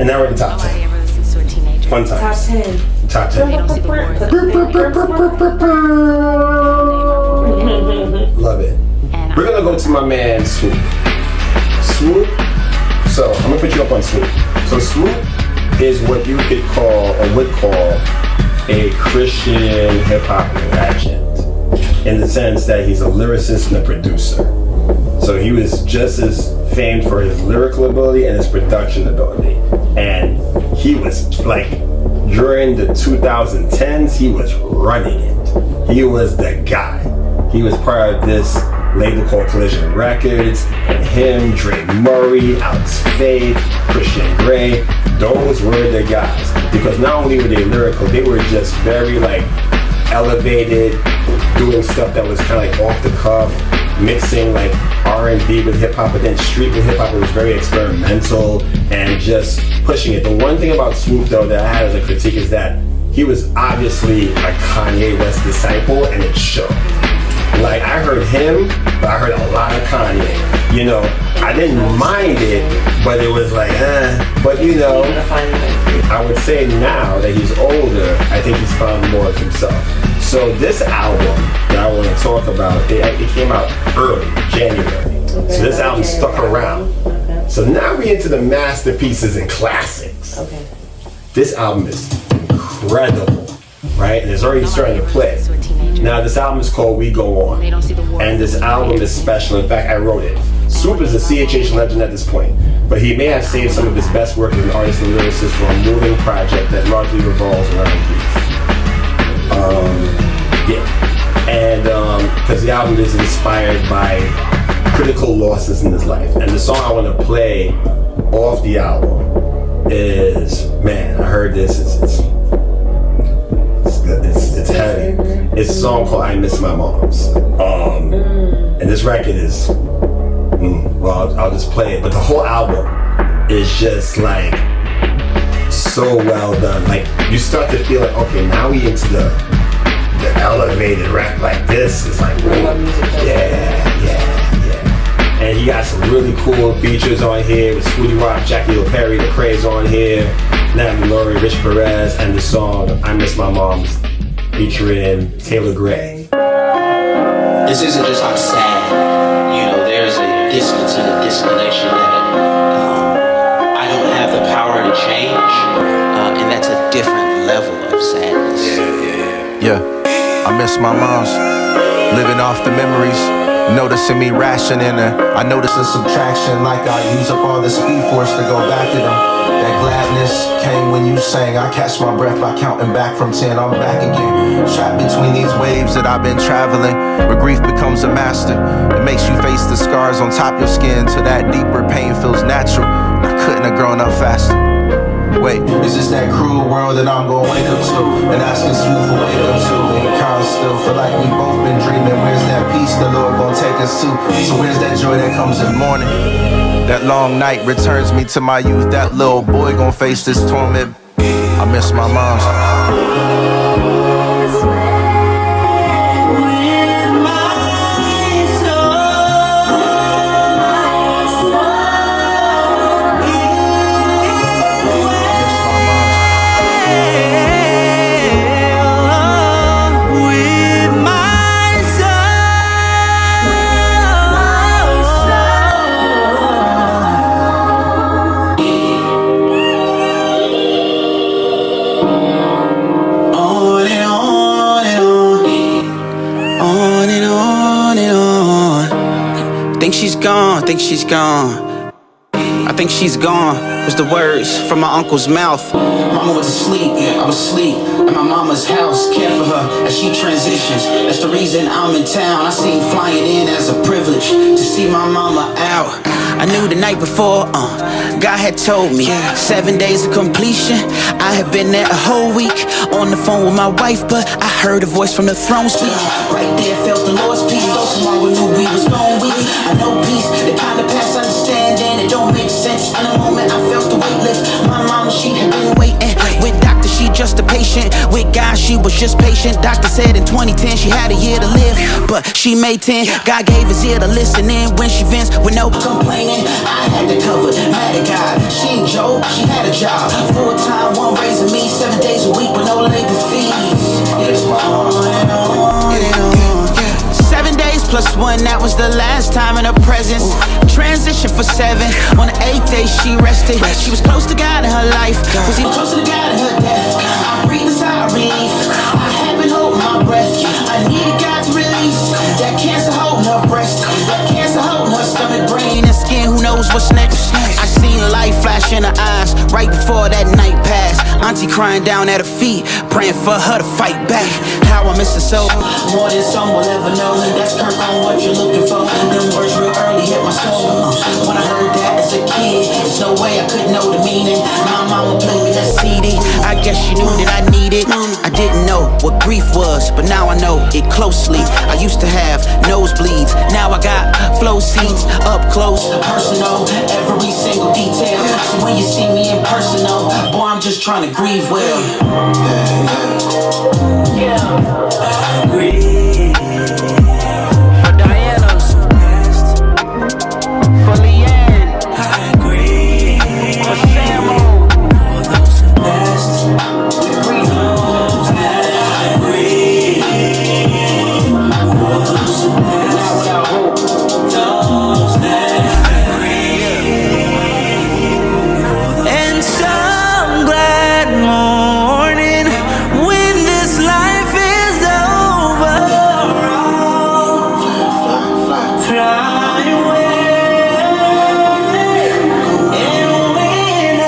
And now we're in the top 10. Fun times. Top 10. Love it. We're gonna go to my man Swoope. Swoope. So I'm gonna put you up on Swoope. So Swoope is what you could call or would call a Christian hip hop legend, in the sense that he's a lyricist and a producer. So he was just as famed for his lyrical ability and his production ability. And he was like, during the 2010s, he was running it. He was the guy. He was part of this label called Collision Records, and him, Dre Murray, Alex Faith, Christian Grey, those were the guys. Because not only were they lyrical, they were just very like elevated, doing stuff that was kind of like off the cuff, mixing like R&B with hip hop, but then street with hip hop. It was very experimental and just pushing it. The one thing about Swoope though that I had as a critique is that he was obviously a Kanye West disciple, and it showed. Like, I heard him, but I heard a lot of Kanye. You know, I didn't mind it, but it was like, But you know, I would say now that he's older, I think he's found more of himself. So this album that I want to talk about, it came out early, January. Okay, so this album stuck around. Okay. So now we're into the masterpieces and classics. Okay. This album is incredible, right? And it's already starting to play. Now this album is called We Go On, and this album is special. In fact, I wrote it. Swoope is a CHH legend at this point, but he may have saved some of his best work as an artist and lyricist for a moving project that largely revolves around grief. And because the album is inspired by critical losses in his life. And the song I want to play off the album is, man, I heard this, it's heavy. It's a song called I Miss My Moms. And this record is, well, I'll just play it. But the whole album is just like so well done. Like, you start to feel like, okay, now we into the elevated rap. Like, this is like, yeah. And he got some really cool features on here with Scooty Rock, Jackie Hill Perry, The Craze on here, Natalie Laurie, Rich Perez, and the song I Miss My Moms featuring Taylor Gray. This isn't just like sad, you know, there's a distance and a disconnection that I don't have the power to change, and that's a different level of sadness. Yeah, I miss my moms, living off the memories. Noticing me rationing, and I noticed the subtraction, like I use up all the speed force to go back to them. That gladness came when you sang. I catch my breath by counting back from 10. I'm back again, trapped between these waves that I've been traveling, where grief becomes a master. It makes you face the scars on top your skin till that deeper pain feels natural. And I couldn't have grown up faster. Wait, is this that cruel world that I'm gonna wake up to? And asking Swoope for wake up to. And kind of still feel like we both been dreaming. Where's that peace the Lord gonna take us to? So where's that joy that comes in the morning? That long night returns me to my youth. That little boy gonna face this torment. I miss my moms. Think she's gone. I think she's gone was the words from my uncle's mouth. Mama was asleep, I was asleep at my mama's house, care for her as she transitions. That's the reason I'm in town. I seen flying in as a privilege to see my mama out. I knew the night before, God had told me 7 days of completion. I had been there a whole week on the phone with my wife, but I heard a voice from the throne speak. Right there felt the Lord's peace. Those tomorrow knew we was going weak. I know peace, the kind of past understanding. It don't make sense. In a moment I felt the weight lift. My mama, she had been waiting. With doctors, she just a patient. With God, she was just patient. Doctor said in 2010 she had a year to live, but she made 10. God gave his ear to listen in when she vents with no complaining. I had to cover, mad at God. She ain't Joe, she had a job. Full time, one raising me, 7 days a week with no labor fees. On and on. 7 days plus 1, that was the last time in her presence. Transition for 7. On the 8th day she rested. She was close to God in her life, was even closer to God in her death. I breathe as I relief. I have been holding my breath. I needed God to release that cancer holding her breast, that cancer holding her stomach, brain, and skin. Who knows what's next? I seen life flash in her eyes right before that night passed. Auntie crying down at her feet, praying for her to fight back. How I miss her so more than some will ever know. That's Kirk on what you're looking for. Them words real early hit my soul. When I heard that as a kid, there's no way I could know the meaning. My mama played me that CD. I guess she knew that I needed. I didn't know what grief was, but now I know it closely. I used to have nosebleeds, now I got flow seats, up close, personal, every single detail. So when you see me in personal, boy, I'm just trying to grieve well. I grieve for Diana, for Leanne, I grieve for Samo, for those who passed. We grieve those that I grieve for those who passed. Those that I grieve. And some glad morning when this life is over, I'll fly away. And when I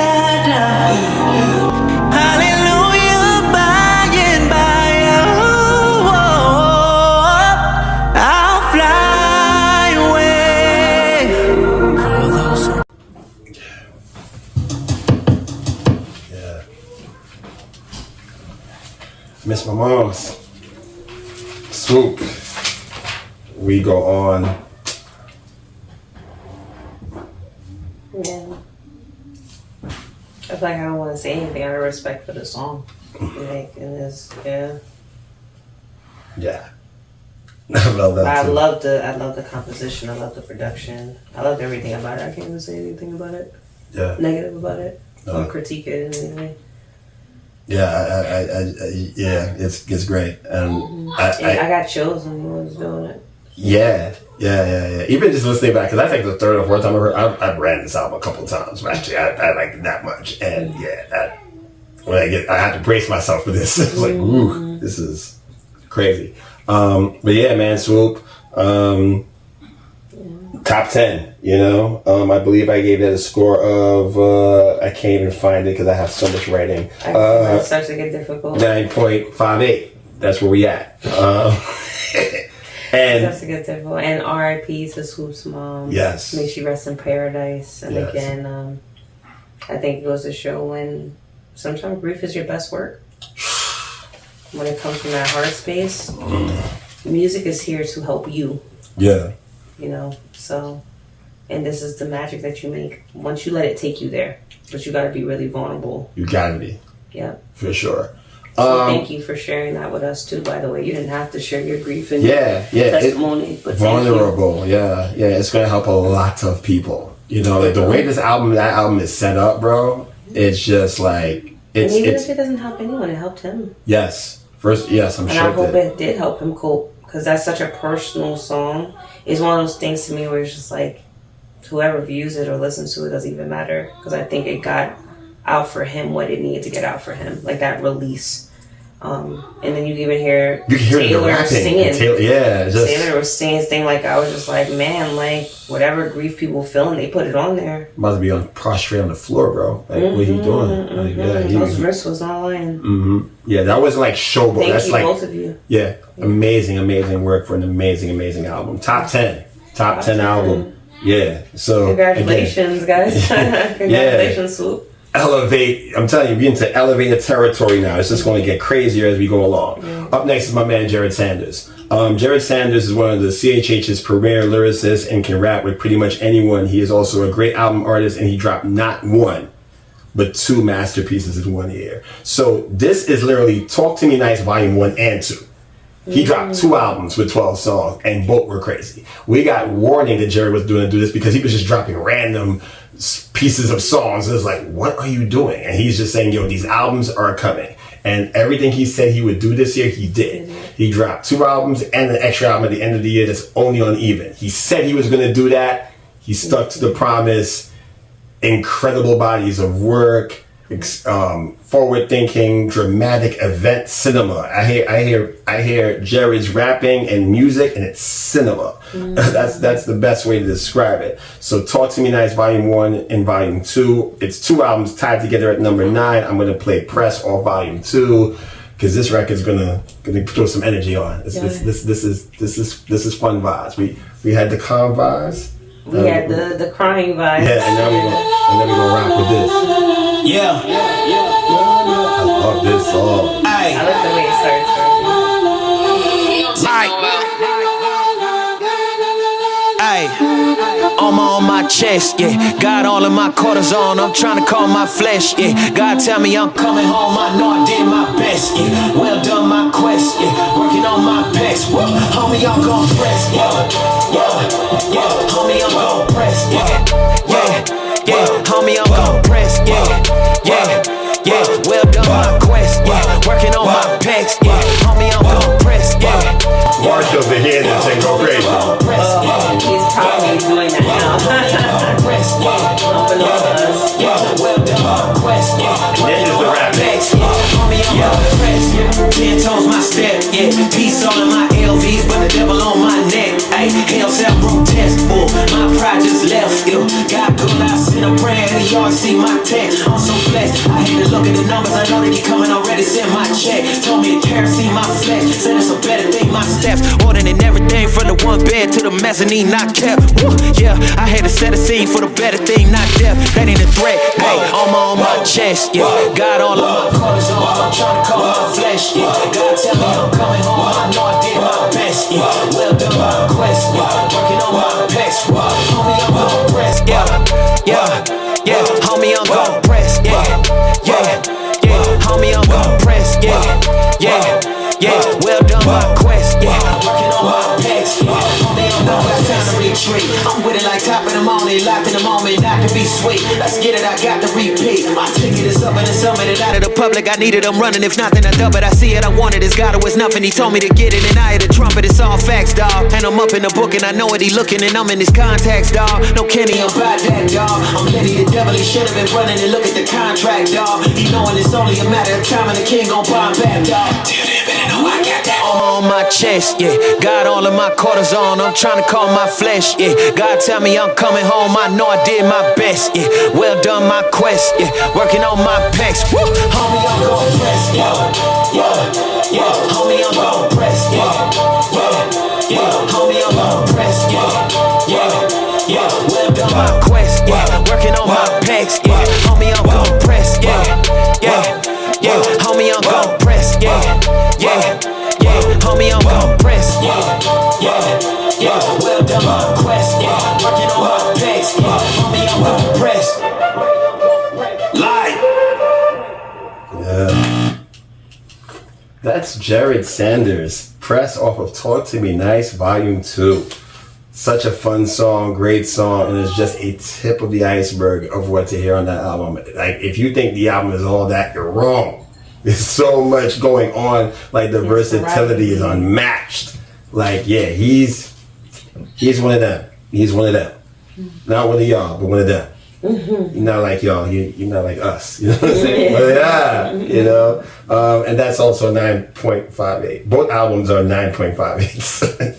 die, hallelujah, by and by, I'll fly away. Yeah. Miss my moms. Swoope. We go on. Yeah. I feel like I don't want to say anything out of respect for the song. Like, and it's, yeah. Yeah. I love that. I too. love the composition. I love the production. I loved everything about it. I can't even say anything about it. Yeah. Negative about it. No. Don't critique it in any way. Yeah, yeah, it's great. I got chills when he was doing it. Yeah. Even just listening back, because I think the third or fourth time I've ran this album a couple of times. Actually, I like it that much, and yeah, I had to brace myself for this. It's like, ooh, this is crazy. But yeah, man, Swoope, top 10. You know, I believe I gave that a score of I can't even find it because I have so much writing. It starts to get difficult. 9.58. That's where we at. And That's a good difficult. And R.I.P. to Swoope's mom. Yes. May she rest in paradise. And Yes. again, I think it goes to show when sometimes grief is your best work. When it comes from that heart space, music is here to help you. yeah, You know, so, and this is the magic that you make once you let it take you there. But you got to be really vulnerable. you gotta be Yeah. for sure. So thank you for sharing that with us too. By the way, you didn't have to share your grief and testimony, but vulnerable. Yeah, it's gonna help a lot of people. You know, like the way that album is set up, bro. It's just like and even if it doesn't help anyone, it helped him. Yes, first, yes, I'm and sure. I hope it did help him cope because that's such a personal song. It's one of those things to me where it's just like whoever views it or listens to it doesn't even matter because I think it got out for him what it needed to get out for him, like that release. And then you can even hear Taylor singing. Taylor was singing his thing. Like I was just like, man, like whatever grief people feeling, they put it on there. About to be prostrate on the floor, bro. Like, what are you doing? Like, those wrists was not lying. Yeah, that wasn't like showboat. Thank That's you, like both of you. Yeah, amazing work for an amazing album. Top 10 album. Yeah. So congratulations, guys. Congratulations, Swoope. Elevate. I'm telling you, we're into elevated territory now. It's just going to get crazier as we go along. Up next is my man JERED SANDERS. JERED SANDERS is one of the CHH's premier lyricists and can rap with pretty much anyone. He is also a great album artist, and he dropped not one, but 2 masterpieces in 1 year. So this is literally Talk to Me Nice Volume 1 and 2. He dropped 2 albums with 12 songs, and both were crazy. We got warning that Jerry was doing to do this because he was just dropping random pieces of songs. It was like, what are you doing? And he's just saying, yo, these albums are coming. And everything he said he would do this year, he did. He dropped 2 albums and an extra album at the end of the year that's only uneven. He said he was going to do that. He stuck to the promise. Incredible bodies of work. Forward-thinking, dramatic event cinema. I hear Jared's rapping and music, and it's cinema. That's the best way to describe it. So, Talk to Me Nice, Volume 1 and Volume 2. It's 2 albums tied together at number 9. I'm gonna play Press off Volume 2 because this record's gonna throw some energy on. This is fun vibes. We had the calm vibes. We had the crying vibes. Yeah, and then we gonna rock with this. Yeah. I love this song. Ay. I like the way it starts. Ay. On my chest, yeah. Got all of my cortisone, I'm trying to calm my flesh, yeah. God tell me I'm coming home, I know I did my best, yeah. Well done my quest, yeah. Working on my best, whoa. Homie, I'm gon' press, yeah. Yeah. Homie, I'm gon' press, yeah. Yeah, homie, I'm gon' press, yeah. Well done my quest, yeah. Working on my pecs, yeah. Homie, I'm gon' press, yeah. Marshall's the head and say go crazy. He's probably doing that now. Bumping on us. Well done my quest, yeah. This is the rap. Homie, I'm gon' press, 10 toes my step, yeah. Peace all in my LVs, but the devil on my neck. Ay, hell sound grotesque, my pride just left, yo. God good, I send a prayer, and y'all see my text. I'm so blessed, I hate to look at the numbers, I know they keep coming already, send my check. Told me to care, see my flesh, said it's a better thing, my steps. Ordering everything from the 1 bed to the mezzanine, not kept. Woo, yeah, I had to set a scene for the better thing, not death. That ain't a threat, hey, on my chest, yeah. Got all of my cortisone, I'm trying to calm my flesh, yeah. God tell me I'm coming home, I know I did my best, yeah. Well done my quest, yeah. Working on my pecs, homie, I'm gon' press, yeah. Homie, I'm gon' press, yeah. Homie, I'm gon' press, yeah. Well done my quest, yeah. Working on my pecs, homie, I'm gon' press. Time to retreat. I'm with it like top of the morning, locked in the moment, not to be sweet. Let's get it, I got to repeat. My ticket is up and it's summoned out of the public. I needed them running, if not then I dub it. I see it, I want it, it's God, it was nothing. He told me to get it, and I had a trumpet. It's all facts, dawg. And I'm up in the book, and I know what he looking, and I'm in his contacts, dawg. No Kenny, I'm about that, dawg. I'm Letty the devil, he should have been running, and look at the contract, dawg. He knowing it's only a matter of time, and the king gon' buy him back, dawg. Till then, better know I got that on my chest, yeah. Got all of my cortisone, I'm trying to calm my flesh, yeah. God tell me I'm coming home, I know I did my best, yeah. Well done my quest, yeah. Working on my pecs, woo. Homie, I'm gon' press, yeah. Homie, I'm gon' press, yeah. Homie, I'm gon' press, yeah. Well done my quest, yeah. Working on my pecs, yeah. Homie, I'm gon' press, yeah. Homie, I'm gon' press, yeah. Homie, I'm gon' press, yeah. Well done my quest, yeah. Working on my pecs, yeah. Homie, I'm gon' press. Lie. Yeah. That's Jered Sanders, Press off of Talk to Me Nice, Volume 2. Such a fun song, great song, and it's just a tip of the iceberg of what to hear on that album. Like, if you think the album is all that, you're wrong. There's so much going on. Like, the versatility is unmatched. Like, yeah, he's one of them. He's one of them. Not one of y'all, but one of them. You're not like y'all. You're not like us. You know what I'm saying? But yeah, you know. And that's also 9.58. Both albums are 9.58.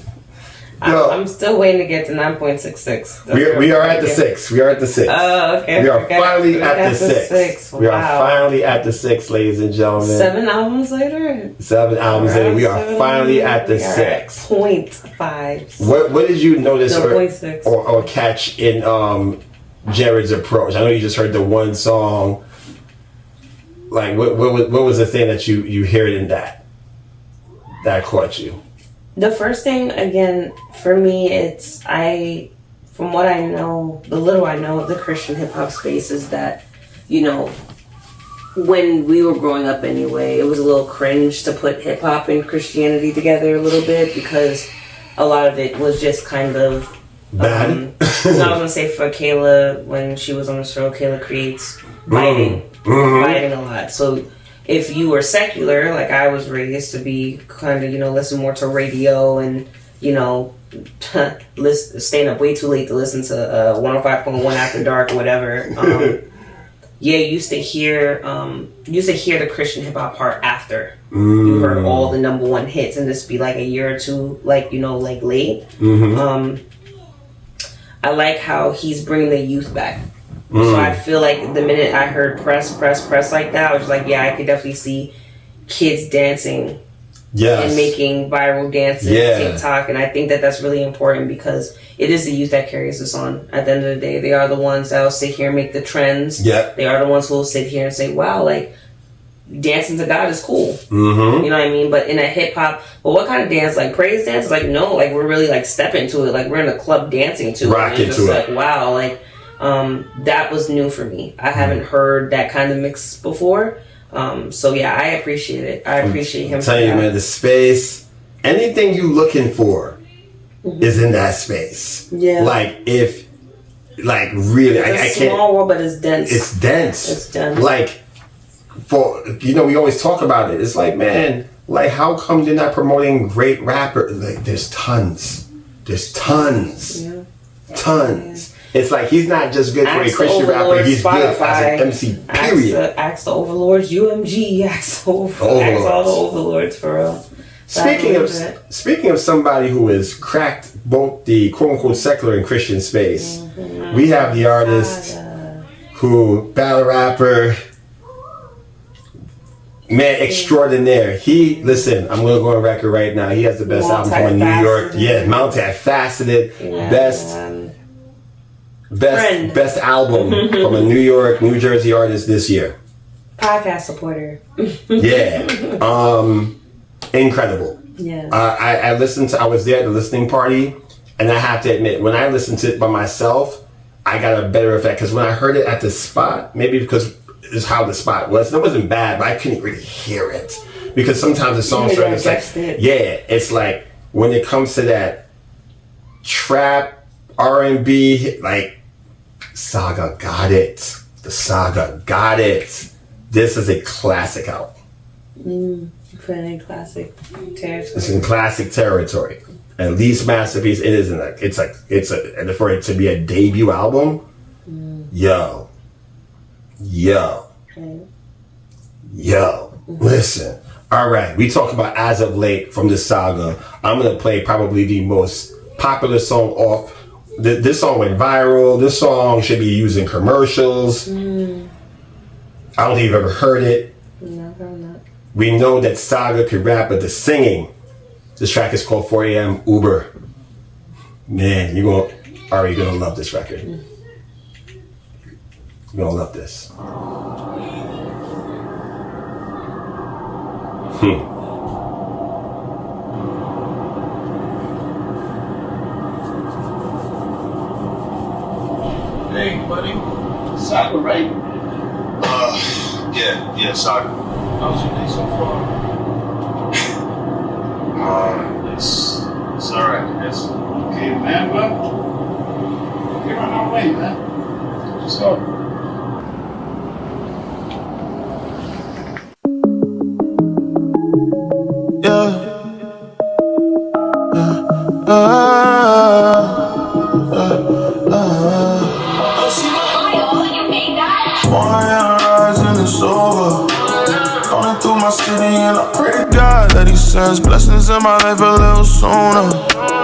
I'm still waiting to get to 9.66. We are at the 6. We are at the 6. Oh, okay. We are finally at the 6. Wow. We are finally at the 6, ladies and gentlemen. 7 albums later? 7 albums later. We are finally at the 6. 0.5. What did you notice No, or catch in Jered's approach? I know you just heard the one song. Like, what was the thing that you heard in that caught you? The first thing, again, for me, it's from what I know, the little I know of the Christian hip hop space is that, you know, when we were growing up anyway, it was a little cringe to put hip hop and Christianity together a little bit because a lot of it was just kind of bad. I was gonna say for Kayla when she was on the show, Kayla Creates biting a lot. So if you were secular, like I was raised to be, kind of listen more to radio and staying up way too late to listen to 105.1 After Dark or whatever. Yeah, used to hear the Christian hip hop part after you heard all the number one hits, and this be like a year or two, like late. I like how he's bringing the youth back. So I feel like the minute I heard press like that, I was just like, yeah, I could definitely see kids dancing. Yes. And making viral dances, TikTok, and I think that that's really important because it is the youth that carries us on. At the end of the day, they are the ones that will sit here and make the trends. Yeah. They are the ones who will sit here and say, wow, like, dancing to God is cool. You know what I mean? But in a hip hop, well, what kind of dance? Like praise dance? Like, no, like we're really like stepping to it. Like we're in a club dancing to it. And it's just like, wow, like, that was new for me. I haven't heard that kind of mix before. So yeah, I appreciate it. I appreciate him. I'm telling you, man, the space, anything you looking for is in that space. Yeah. Like really, it's a small world, but it's dense. It's dense. Like, we always talk about it. It's like, man, like how come they're not promoting great rappers? Like there's tons. Yeah. Tons. It's like he's not just good for a Christian rapper, he's good as an MC, period. Ask the overlords, UMG, ask all the overlords for real. Speaking of somebody who has cracked both the quote-unquote secular and Christian space, we have the artist who, battle rapper, man extraordinaire. I'm going to go on record right now, he has the best album from New York. Yeah, multifaceted, best album from a New Jersey artist this year. Podcast supporter. Yeah. Incredible. Yeah. I was there at the listening party, and I have to admit, when I listened to it by myself, I got a better effect, because when I heard it at the spot, maybe because it's how the spot was, it wasn't bad, but I couldn't really hear it. Because sometimes the song starts like, it's like, when it comes to that trap, R&B, like, Saga got it. The Saga got it. This is a classic album. Put in classic territory. It's in classic territory. At least masterpiece. It isn't like it's and for it to be a debut album. Yo. Listen. All right, we talk about as of late from the Saga. I'm gonna play probably the most popular song off. This song went viral. This song should be used in commercials. I don't think you've ever heard it. No, probably not. We know that Saga could rap, but the singing. This track is called 4 a.m. Uber. Man, you're gonna love this record. You're gonna love this. Hey, buddy. Saga, right? Yeah, Saga. How's your day so far? It's alright, I guess. Okay, man, well, you're on our way, man. Just go. And I pray to God that He sends blessings in my life a little sooner.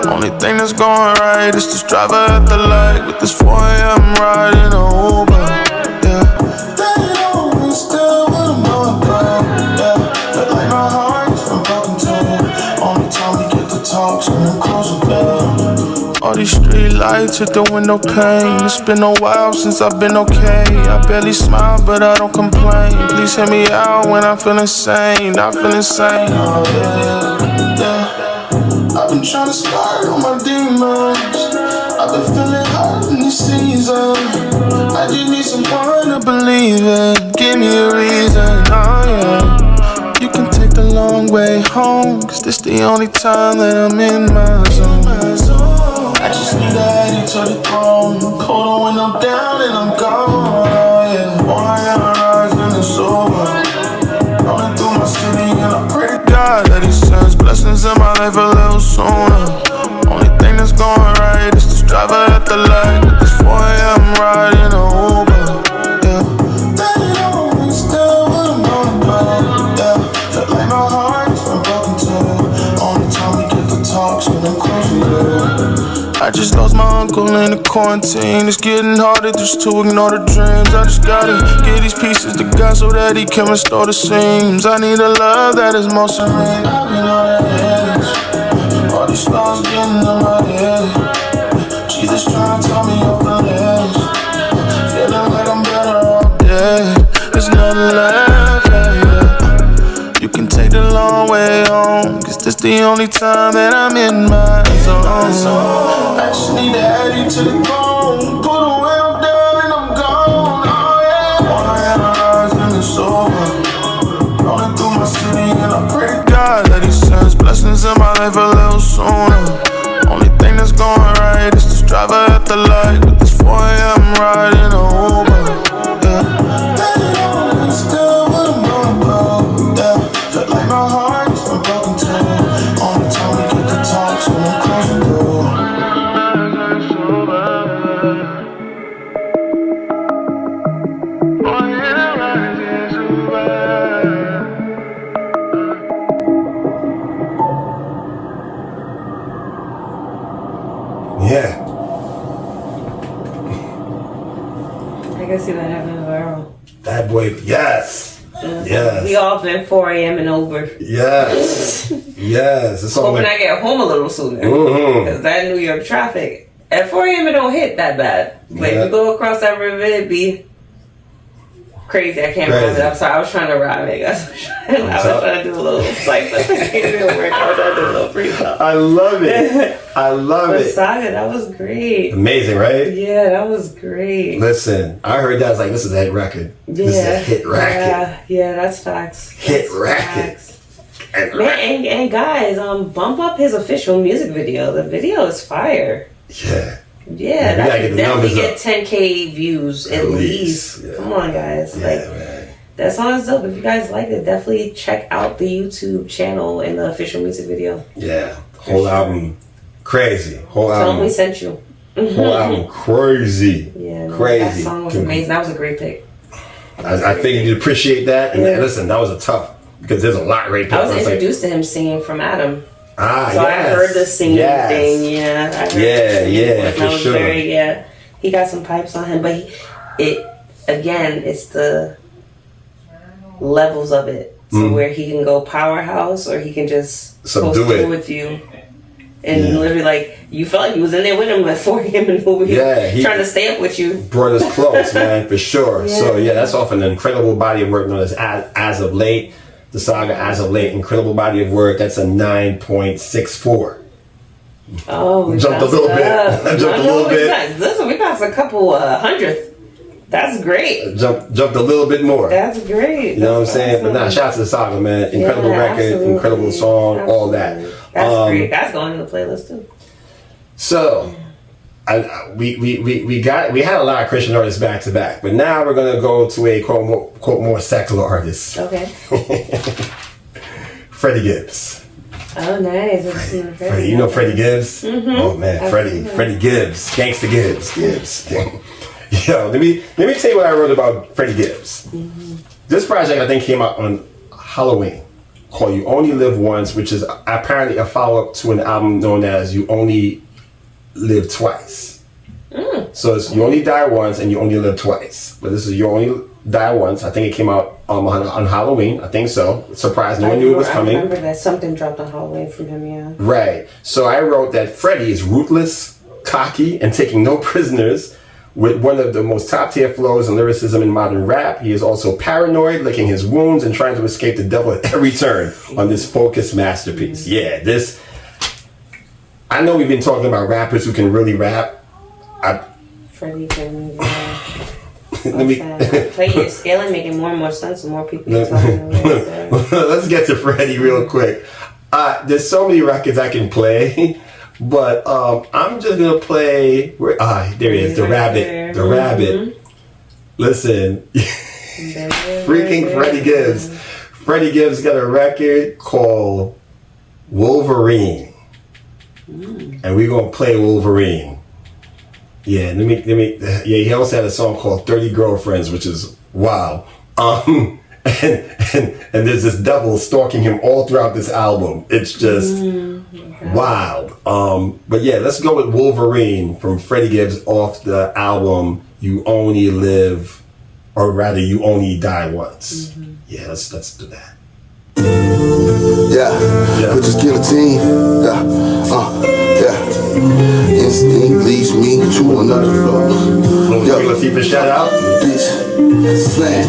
Only thing that's going right is this driver at the light with this 4 a.m. ride in a Uber. Yeah, they always still what I'm going through. Yeah, feel like my heart's been broken too. Only time we get to talk, so I'm closing down. All these street lights hit the window pane. It's been a while since I've been okay. I barely smile, but I don't complain. Please hear me out when I feel insane. I feel insane. Oh, yeah. I've been trying to start on my demons. I've been feeling hurt in this season. I just need someone to believe in. Give me a reason. the only time that I'm in my zone. I just need to head into the throne. Hold on when I'm down and I'm gone. Oh yeah, boy, I'm rising and sober. Running through my city and I pray to God that He sends blessings in my life a little sooner. Only thing that's going right is this driver at the light. With this 4 a.m. ride in a Uber. Yeah, that it always still what I'm going about. Yeah, feel like my heart is been broken too. Only time we get the talks when I'm closing the door. I just lost my uncle in the quarantine. It's getting harder just to ignore the dreams. I just gotta get these pieces to God so that He can restore the seams. I need a love that is more serene. I've been on the edge. All these thoughts getting in my head. Jesus trying to tell me off the ledge. Feeling like I'm better off dead. There's nothing left, yeah. You can take the long way home, cause this the only time that I'm in my zone. I just need to add you to the bone. Put a wheel down and I'm gone. Oh yeah. All I analyze and it's over. Rolling through my city and I pray to God that He sends blessings in my life a little sooner. Only thing that's going right is this driver at the light. With this 4 a.m. ride in a Uber. Yeah. That it always still what I'm going about. Yeah. Feel like my heart is been broken too. Only time we get the talks when I'm closing the door. Yeah. I can see that happening to Earl. That boy, yes. Yes. We all been 4 a.m. and over. Yes. Yes. It's Hoping I get home a little sooner. Because that New York traffic, at 4 a.m. it don't hit that bad. But if you go across that river, it'd be crazy. I can't remember it. I'm sorry. I was trying to ride it. I was trying to do a little cycle. It didn't work. I was trying to do a little freestyle. I love it. I love it. Saga, that was great. Amazing, right? Yeah, that was great. Listen, I heard that. I was like, this is a hit record. Yeah. This is a hit record. Yeah, that's facts. Hit record. And guys, bump up his official music video. The video is fire. Yeah. Yeah, that could definitely get 10K views at least. Yeah. Come on, guys. Yeah, man. That song is dope. If you guys like it, definitely check out the YouTube channel and the official music video. Yeah. Whole album, crazy. Whole album. Tell them we sent you. Whole album, crazy. Yeah, man, crazy. That song was amazing. That was a great pick. I figured you'd appreciate that. And listen, that was a tough, because there's a lot right there. I was introduced to him singing from Adam. So yes. I heard the singing thing, I heard for sure. He got some pipes on him, but it's the levels of it. So where he can go powerhouse or he can just subdue it with you. And literally, like, you felt like you was in there with him at 4 a.m. in the movie. Yeah, trying to stay up with you. Brought us close, man, for sure. Yeah. So, that's off an incredible body of work known as of late. The Saga as of late, incredible body of work. That's a 9.64. Oh, jumped a little bit. Listen, we passed a couple hundredth. That's great. Jumped a little bit more. That's great. You know what I'm saying? But shout out to the Saga, man. Incredible record, absolutely. Incredible song, all that. That's great. That's going in the playlist too. So, we had a lot of Christian artists back to back, but now we're gonna go to a quote more secular artist. Okay. Freddie Gibbs. Oh, nice. Freddie, you know Freddie Gibbs? Mm-hmm. Oh man, Freddie Gibbs, Gangsta Gibbs. Yo, let me tell you what I wrote about Freddie Gibbs. Mm-hmm. This project I think came out on Halloween, called "You Only Live Once," which is apparently a follow-up to an album known as "You Only Live Twice." So it's "You Only Die Once" and "You Only Live Twice." But this is "You Only Die Once." I think it came out on Halloween. I think so. Surprised, no one knew it was coming. I remember that something dropped on Halloween from him. Yeah. Right. So I wrote that Freddie is ruthless, cocky, and taking no prisoners. With one of the most top-tier flows and lyricism in modern rap, he is also paranoid, licking his wounds, and trying to escape the devil at every turn on this focused masterpiece. Yeah, this... I know we've been talking about rappers who can really rap. Freddie can... Let me play your scale and make it more and more sense, and more people talking about it. Let's get to Freddie real quick. There's so many records I can play, but I'm just gonna play. There he is, the rabbit. The rabbit. Listen, freaking Freddie Gibbs. Freddie Gibbs got a record called Wolverine, and we're gonna play Wolverine. Yeah, let me. Yeah, he also had a song called 30 Girlfriends, which is wow. And there's this devil stalking him all throughout this album. It's just wild. But yeah, let's go with Wolverine from Freddie Gibbs off the album You Only Live, or rather You Only Die Once. Yeah, let's do that. Yeah, put this guillotine. Instinct leads me to another floor. Let's keep a shout out. Slant,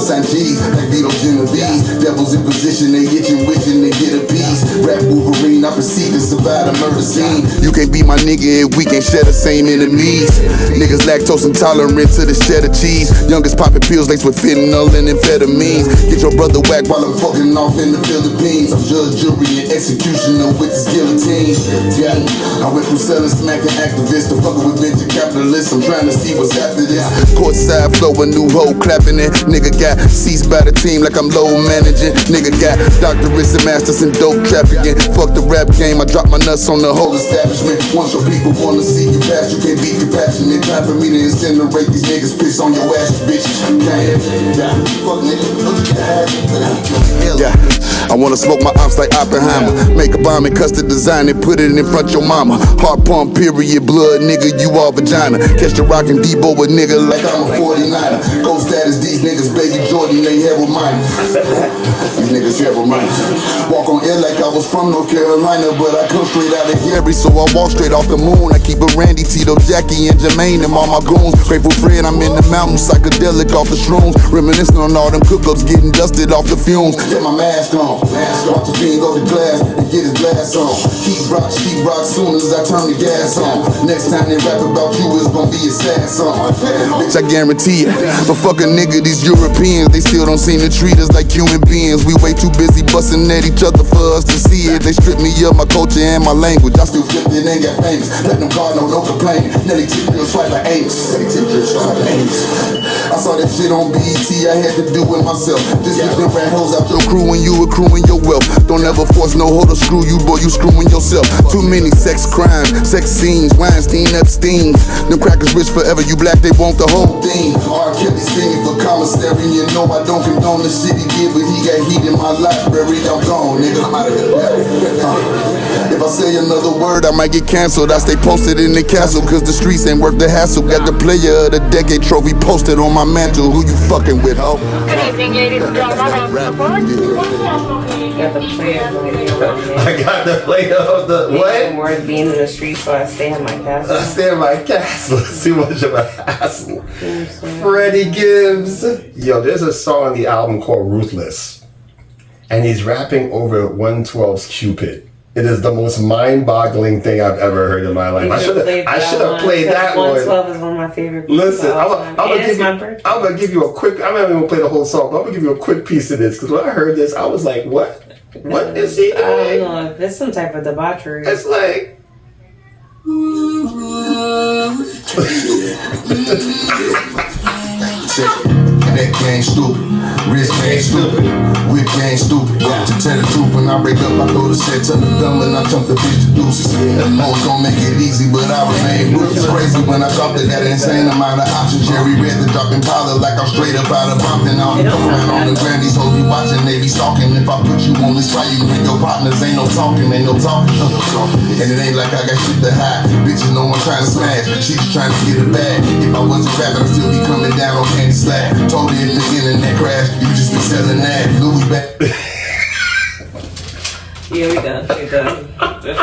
$sign G's, like Vito Genovese. Devils in position, they itching, wishing they get a piece. Rap Wolverine, I proceed to survive the murder scene. You can't be my nigga if we can't share the same enemies. Niggas lactose intolerant to the cheddar cheese. Youngest popping pills laced with fentanyl and amphetamines. Get your brother whacked while I'm fucking off in the Philippines. I'm judge, jury, and executioner with this guillotine. Yeah, I went from selling smack and activists to fucking with venture capitalists. I'm trying to see what's after this. Courtside flow, a new hoe clapping it. Nigga got seized by the team like I'm low managing. Nigga got doctorates and masters in dope trafficking. Fuck the rap game, I drop my nuts on the whole establishment. Once your people wanna see you pass, you can't be compassionate. Time for me to incinerate these niggas, piss on your ass, bitch. Fuck nigga, yeah, I wanna smoke my ops like Oppenheimer. Make a bomb and custom design and put it in front your mama. Heart pump, period, blood, nigga, you all vagina. Catch the rock and Debo a nigga like I'm a 49er. Go status, these niggas, baby Jordan, they have with mine. These niggas have with mine. Walk on air like I was from North Carolina, but I come straight out of Gary, so I walk straight off the moon. I keep a Randy, Tito, Jackie, and Jermaine and all my goons. Grateful Fred, I'm in the mountains, psychedelic off the shrooms. Reminiscing on all them cook-ups, getting dusted off the fumes. Get my mask on, watch the fiend go to glass and get his glass on. Keep rock soon as I turn the gas on. Next time they rap about you, it's gonna be a sad song. Bitch, I guarantee it. But fuck a nigga, these Europeans, they still don't seem to treat us like human beings. We way too busy busting at each other for us to see it. They strip me of my culture and my language. I still flipped it and got famous. Let them call no complain. Now they tip real swipe like Amos. I saw that shit on BET, I had to do it myself. Just get the rat hoes out your crew when you accruing your wealth. Don't ever force no hoe to screw you, boy, you screwing yourself. Too many sex crimes, sex scenes, Weinstein, Epstein. Them crackers rich forever, you black, they want the whole thing. R. Kelly singing for commissary, you know I don't condone the shit he did, but he got heat in my library, I'm gone, nigga, I'm out of here. If I say another word, I might get canceled. I stay posted in the castle, cause the streets ain't worth the hassle. Got the player of the decade trophy posted on my mantle. Who you fucking with, ho? Good evening, ladies and gentlemen. I got the player of the what? More being in the streets, so I stay in my castle. I stay in my castle. It's too much of a hassle. Freddie Gibbs. Yo, there's a song on the album called Ruthless, and he's rapping over 112's Cupid. It is the most mind-boggling thing I've ever heard in my life. I should have played that one. 112 is one of my favorite. Listen, I'm gonna give you a quick. I'm not even gonna play the whole song, but I'm gonna give you a quick piece of this because when I heard this, I was like, "What? What is he doing?" I don't know. It's some type of debauchery. It's like. That gang stupid, wrist gang stupid, whip gang stupid. To tell the truth, when I break up, I go to set to the dumb and I jump the bitch to deuces. Hoes don't make it easy, but I remain ruthless. Crazy when I dropped it, that insane amount of options. Jerry read the dropping powder like I'm straight up out of Brompton. I'm around on the grand, these hoes be watching, they be stalking. If I put you on this fight, you bring your partners, ain't no talking, ain't no talking. And it ain't like I got shit to hide. Bitches know I'm trying to smash, she just trying to get it back. If I wasn't rapping, I'd still be coming down on candy slack. Told her if the internet crash, you just be selling that. Louis back. Yeah, we done.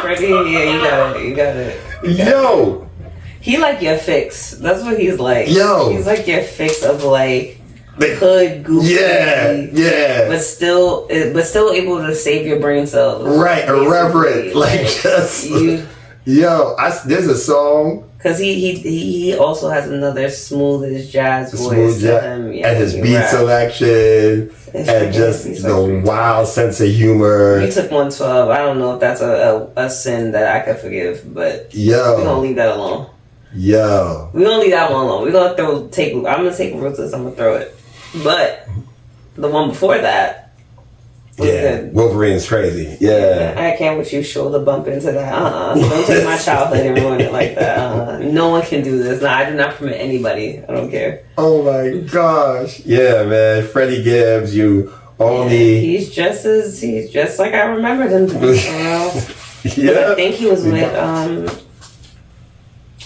Freddie, yeah, you got it. Yo! He like your fix. That's what he's like. Yo! He's like your fix of like hood, goofy. Yeah. But still able to save your brain cells. Right, irreverent. Like just... Yo, there's a song. Because he also has another smooth as jazz voice. And his beat selection. And just the wild sense of humor. He took 112. I don't know if that's a sin that I could forgive, but we're gonna leave that alone. Yo. We're gonna leave that one alone. We're gonna I'm gonna take Ruthless, I'm gonna throw it. But the one before that was good. Wolverine's crazy. Yeah. I can't with you shoulder bump into that. Don't take my childhood and ruin it like that. No one can do this. I do not permit anybody. I don't care. Oh my gosh. Yeah, man. Freddie Gibbs, you only... He's just like I remembered him to be. I think he was with...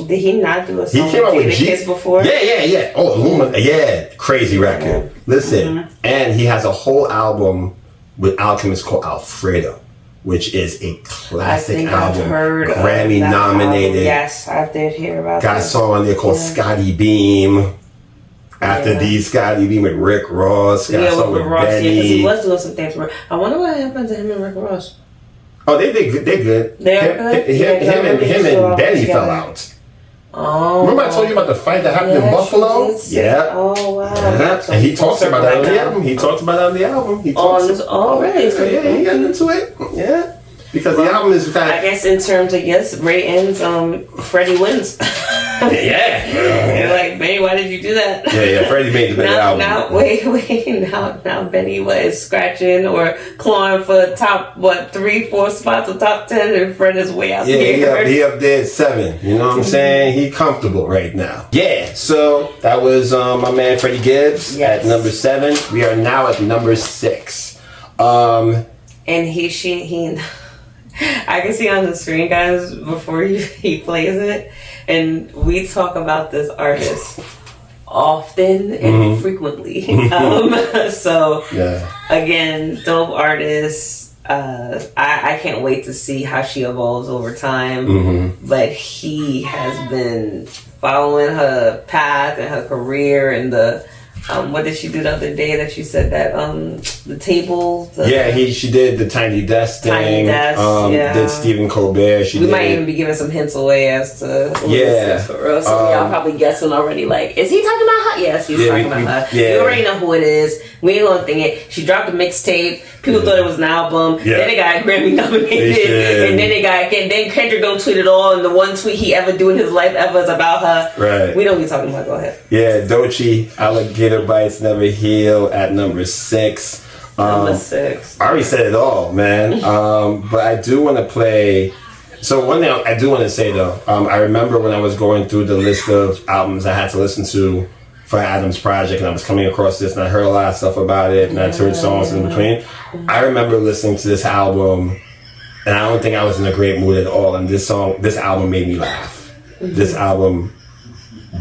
did he not do a song with Kiss before? Yeah. Oh, Luma. Yeah. Crazy record. Listen. And he has a whole album with Alchemist called Alfredo, which is a classic album. I've heard Grammy nominated. Yes, I did hear about that. Got a song on there called Scotty Beam. After these, Scotty Beam with Rick Ross. Got a song with Ross, Benny. because he was doing some things. I wonder what happened to him and Rick Ross. Oh, they're good. They're good. They are good? Him and Benny fell out. Oh. Remember I told you about the fight that happened in Buffalo? Yeah. Oh, wow. And he talks about that on the album. He got into it. Yeah. Because the album is kind of... I guess in terms of, ratings, Freddie wins. You're like, Benny, why did you do that? Yeah, Freddie made the better album. Now Benny was scratching or clawing for top, 3-4 spots of top 10, and Fred is way out there. He up there at 7. You know what I'm saying? He comfortable right now. Yeah, so that was my man Freddie Gibbs at number 7. We are now at number 6. And he I can see on the screen, guys, before he plays it, and we talk about this artist often and frequently. So, again, dope artist. I can't wait to see how she evolves over time. But he has been following her path and her career and the... what did she do the other day that you said that the table? She did the Tiny Desk thing. Did Stephen Colbert. We might even be giving some hints away as to what this is for us. So y'all probably guessing already. Like, is he talking about her? Yes, he's talking about her. You already know who it is. We ain't gonna think it. She dropped a mixtape. People thought it was an album. Then it got Grammy nominated, and then then Kendrick don't tweet at all. And the one tweet he ever do in his life ever is about her. Right. We know what he's talking about. Go ahead. Yeah, Doechii, Alligator Bites Never Heal at number 6. Number 6. I already said it all, man. But I do want to play. So one thing I do want to say though, I remember when I was going through the list of albums I had to listen to for Adam's project, and I was coming across this, and I heard a lot of stuff about it, and I heard songs in between. I remember listening to this album, and I don't think I was in a great mood at all. And this album made me laugh. This album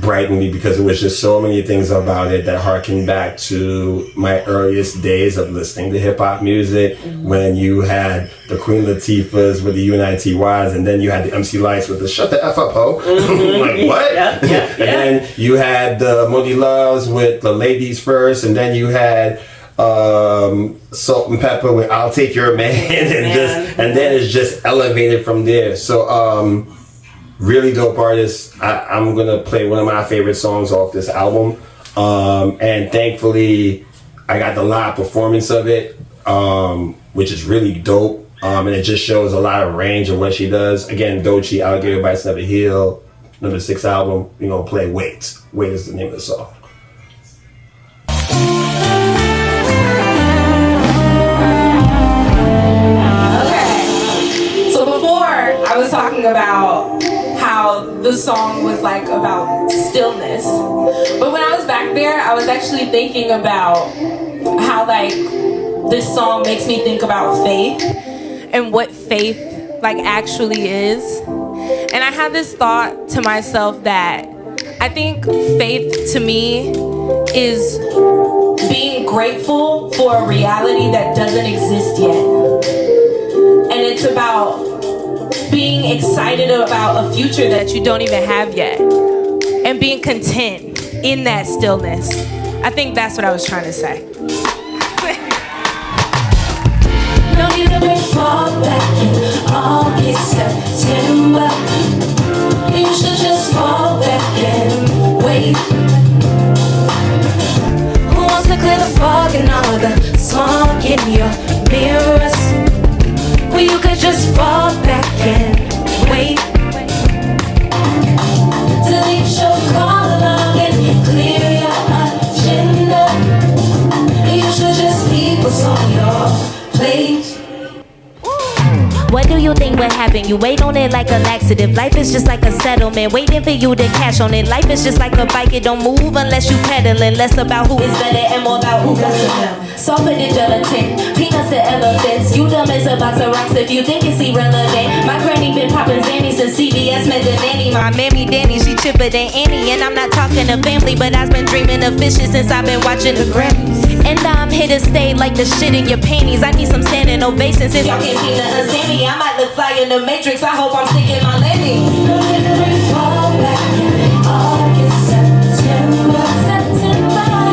brightened me because there was just so many things about it that harkened back to my earliest days of listening to hip hop music, when you had the Queen Latifahs with the UNITYs, and then you had the MC Lights with the Shut the F Up Ho. Like, what? And then you had the Modi Loves with the Ladies First, and then you had Salt and Pepper with I'll Take Your Man, and then it's just elevated from there. So really dope artist. I'm gonna play one of my favorite songs off this album, and thankfully I got the live performance of it, which is really dope, and it just shows a lot of range of what she does. Again, Doechii, Alligator Bites Never Heal, number 6 album. We're gonna play Wait is the name of the song. I was talking about how the song was like about stillness, but when I was back there, I was actually thinking about how like this song makes me think about faith and what faith like actually is. And I had this thought to myself that I think faith to me is being grateful for a reality that doesn't exist yet, and it's about being excited about a future that you don't even have yet, and being content in that stillness. I think that's what I was trying to say. No need to wait for back in August, September. in your mirrors when you could just fall back and wait. Delete your color and clear your agenda. You should just leave what's on your plate. What do you think would happen? You wait on it like a laxative. Life is just like a settlement, waiting for you to cash on it. Life is just like a bike, it don't move unless you pedaling. Less about who is better and more about who got it. Soften the gelatin, peanuts to elephants. You dumb as a box of rocks if you think it's irrelevant. My granny been popping Zanny since CBS met the nanny. My mammy Danny, she chipper than Annie. And I'm not talking to family, but I've been dreaming of fishes since I've been watching the Grammys. And I'm here to stay like the shit in your panties. I need some standing ovations since y'all can't seem to understand me. I might look fly in the Matrix. I hope I'm sticking my landing. No different fall back in August, September.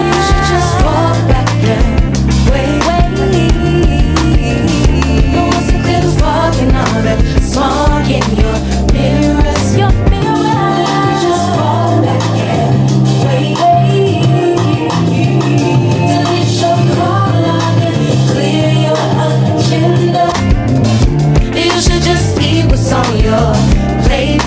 You should just fall back and wait. No one's so clear to fog and all that smog in your mirrors. You just fall back and wait. Delete your color and clear your agenda. You should just eat what's on your plate.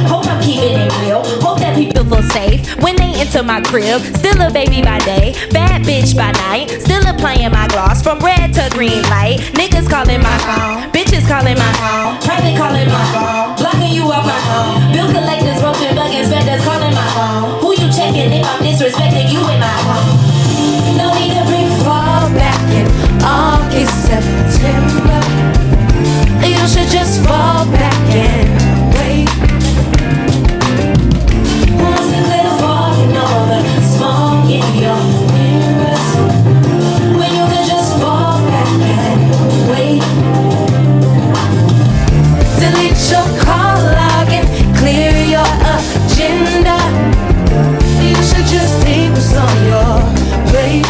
Hope I'm keeping it real. Hope that people feel safe when they enter my crib. Still a baby by day, bad bitch by night. Still applying my gloss from red to green light. Niggas calling my phone, bitches calling my phone, private calling my phone, blocking you off my phone. Bill collectors, broken bug inspectors calling my phone. Who you checking if I'm disrespecting you in my home? No need to bring fall back in August, September. You should just fall back and wait. Once you clear the fog and all the smoke in your mirrors, when you could just fall back and wait. Delete your call log and clear your agenda. You should just take what's on your plate.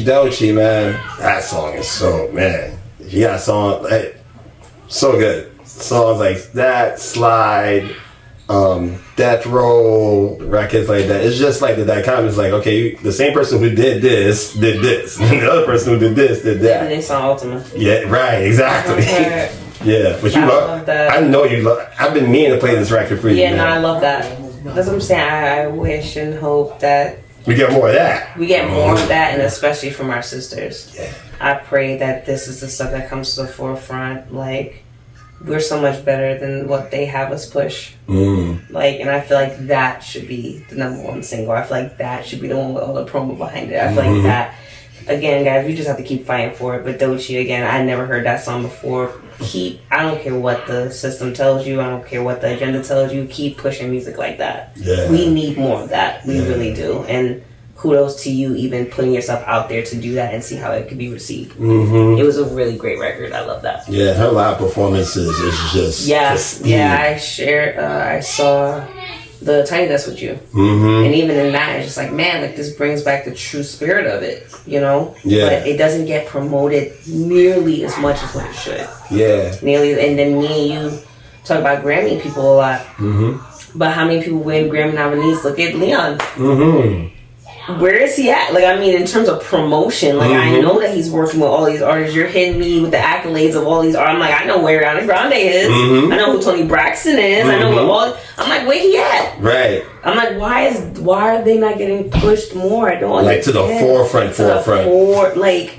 Doechii, man. That song is so, man. You got a song, like, so good. Songs like that, Slide, Death Row, records like that. It's just like the dichotomy is like, okay, the same person who did this, and the other person who did this, did that. And it's on Ultima. Yeah, right, exactly. Yeah, but you love that. I know you love. I've been meaning to play this record for you. Yeah, man. No, I love that. That's what I'm saying. I wish and hope that we get more of that. We get more of that, and especially from our sisters. Yeah. I pray that this is the stuff that comes to the forefront. Like, we're so much better than what they have us push. Like, and I feel like that should be the #1 single. I feel like that should be the one with all the promo behind it. I feel like that, again, guys, we just have to keep fighting for it. But Doechii, again, I never heard that song before. I don't care what the system tells you. I don't care what the agenda tells you. Keep pushing music like that. Yeah. We need more of that. We really do. And kudos to you even putting yourself out there to do that and see how it could be received. It was a really great record. I love that. Yeah, her live performances is just I saw the Tiny Desk with you, and even in that, it's just like, man, like this brings back the true spirit of it, you know. But it doesn't get promoted nearly as much as what it should. And then me and you talk about Grammy people a lot, but how many people win Grammy nominees? Look at Leon. Where is he at? Like, I mean, in terms of promotion, like, I know that he's working with all these artists. You're hitting me with the accolades of all these artists. I'm like, I know where Ariana Grande is. I know who Toni Braxton is. I know what all. I'm like, where he at? Right. I'm like, why are they not getting pushed more? I don't like to the forefront. Like,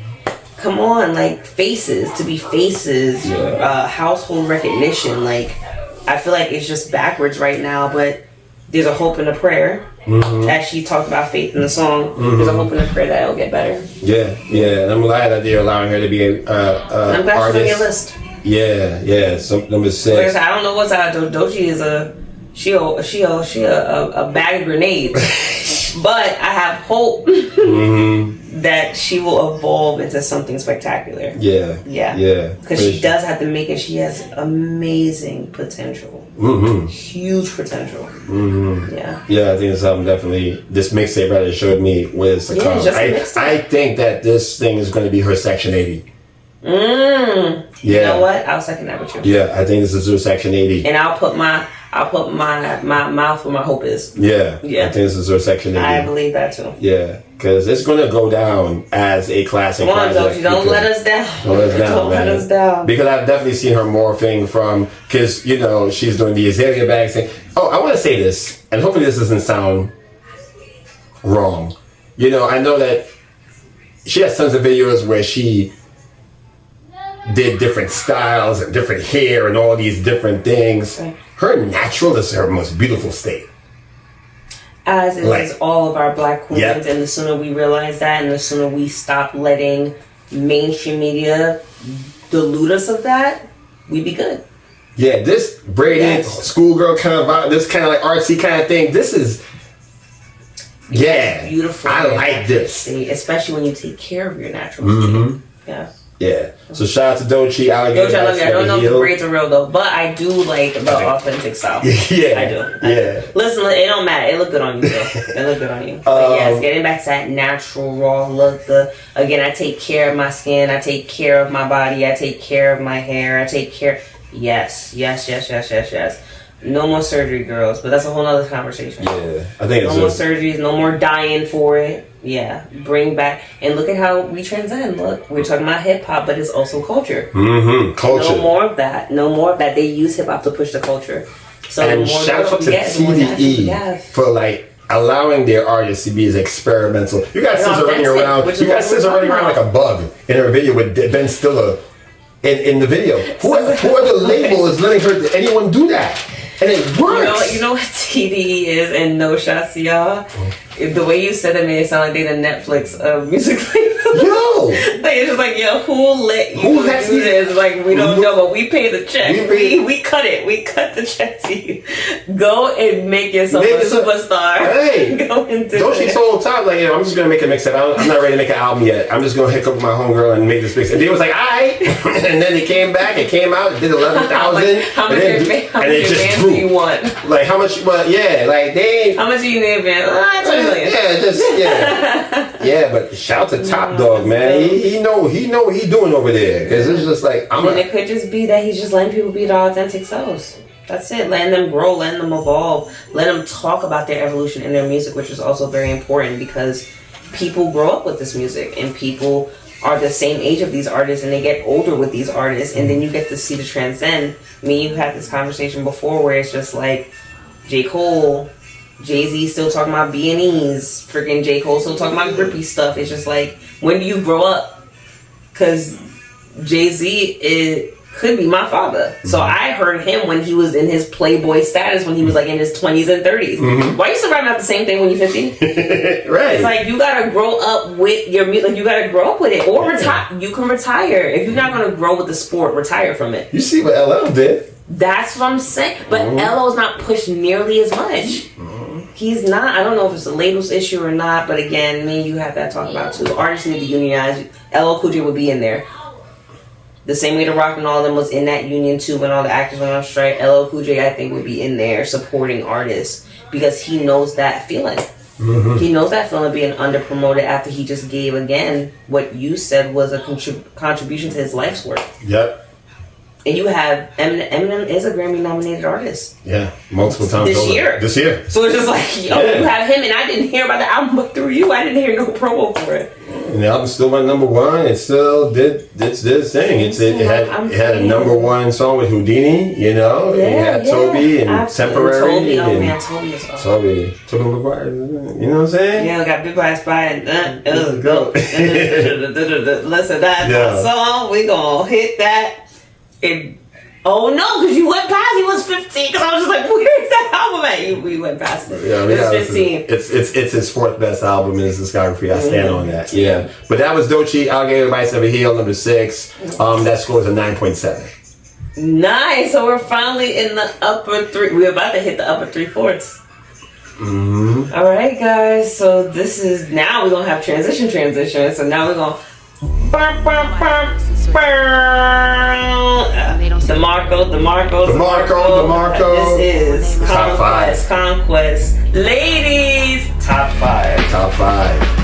come on, like faces to be faces, household recognition. Like, I feel like it's just backwards right now, but there's a hope and a prayer. As she talked about faith in the song, there's a hope and a prayer that it'll get better. Yeah. I'm glad that they're allowing her to be an I'm glad artist. she's on your list. Yeah. So number 6. I don't know what's out. Doechii is a bag of grenades, but I have hope that she will evolve into something spectacular. Yeah. Because she does have to make it. She has amazing potential. Huge potential. Yeah, I think it's something definitely this mixtape rather showed me was to come. I think that this thing is going to be her Section 80. You know what? I'll second that with you. Yeah, I think this is her Section 80. And I'll put my mouth where my hope is. Yeah. I think this is her Section 80. I believe that too. Yeah, because it's going to go down as a classic. Come on, Doechii, don't let us down. Don't let us down. Because I've definitely seen her morphing from, because, you know, she's doing the Azalea bag thing. Oh, I want to say this, and hopefully this doesn't sound wrong. You know, I know that she has tons of videos where she did different styles and different hair and all these different things. Right. Her natural is her most beautiful state. As is all of our black queens, and the sooner we realize that, and the sooner we stop letting mainstream media dilute us of that, we'd be good. Yeah, this braided schoolgirl kind of vibe, this kind of like artsy kind of thing, this is beautiful. I like this. Especially when you take care of your natural skin. Yeah. So shout out to Doechii. Doechii, I love you. I don't know if the braids are real though, but I do like the authentic style. I do. Listen, it don't matter. It look good on you though. It look good on you. But yes, getting back to that natural raw look. Again, I take care of my skin. I take care of my body. I take care of my hair. I take care. Yes. No more surgery, girls. But that's a whole nother conversation. Yeah, I think no more surgeries. No more dying for it. Yeah, bring back and look at how we transcend. Look, we're talking about hip hop, but it's also culture. Culture. No more of that. They use hip hop to push the culture. So and shout out to TDE for like allowing their artists to be as experimental. You guys SZA running around. You guys SZA running around like a bug in her video with Ben Stiller in the video. Who are the label is letting anyone do that? And it works. You know what TDE is, and no shots to y'all. The way you said it made it sound like they the Netflix music label. Yo! Like, it's just like, yo, who let you do this? Like, we don't know, but we pay the check. We cut it. We cut the check to you. Go and make yourself a superstar. Hey! Go and do it. She told Todd, like, I'm just going to make a mixtape. I'm not ready to make an album yet. I'm just going to hook up with my homegirl and make this mixtape. And they was like, alright. And then it came back. It came out. It did 11,000. How much advance do you want? Like, how much? Well, yeah. Like, they. How much do you need advance? Yeah, but shout to Top Dog, man. He know what he doing over there. Because it's just like it could just be that he's just letting people be their authentic selves. That's it. Letting them grow, letting them evolve, letting them talk about their evolution in their music, which is also very important because people grow up with this music and people are the same age of these artists and they get older with these artists and then you get to see the transcend. I mean, you've had this conversation before where it's just like J. Cole, Jay-Z still talking about B&Es, freaking J. Cole still talking about grippy stuff. It's just like, when do you grow up? Because Jay-Z could be my father. So I heard him when he was in his playboy status when he was like in his 20s and 30s. Why you still rapping out the same thing when you're 50? Right. It's like you gotta grow up with your music. You gotta grow up with it, or retire. You can retire if you're not gonna grow with the sport. Retire from it. You see what LL did? That's what I'm saying. But LL's not pushed nearly as much. He's not. I don't know if it's a labels issue or not. But again, me and you have that talk about too. Artists need to unionize. LL Cool J would be in there. The same way The Rock and all of them was in that union too when all the actors went on strike. LL Cool J, I think, would be in there supporting artists because he knows that feeling. He knows that feeling being under promoted after he just gave, again, what you said was a contribution to his life's work. Yep. And you have Eminem is a Grammy nominated artist. Yeah, multiple times this over. year. This year. So it's just like, you have him, and I didn't hear about the album, but through you, I didn't hear no promo for it. And the album still went number one. It still did its thing. It had a number one song with Houdini. You know, it had Toby and absolutely. Temporary. Toby, oh man, Toby is awesome. Toby McGuire. You know what I'm saying? Yeah, got Big Black Spy and Let's go. Listen, that's a song. We gonna hit that. Oh no, because you went past. He was 15. Because I was just like, where's that album at? We went past it. Yeah, it was 15. It's his fourth best album in his discography. I stand on that. Yeah, but that was Doechii. I'll give Advice Never Heal, number 6. That scores a 9.7. Nice. So we're finally in the upper 3. We're about to hit the upper 3/4. All right, guys. So this is now we're gonna have transition. So now we're gonna. DeMarco. This is Conquest. Ladies, top 5.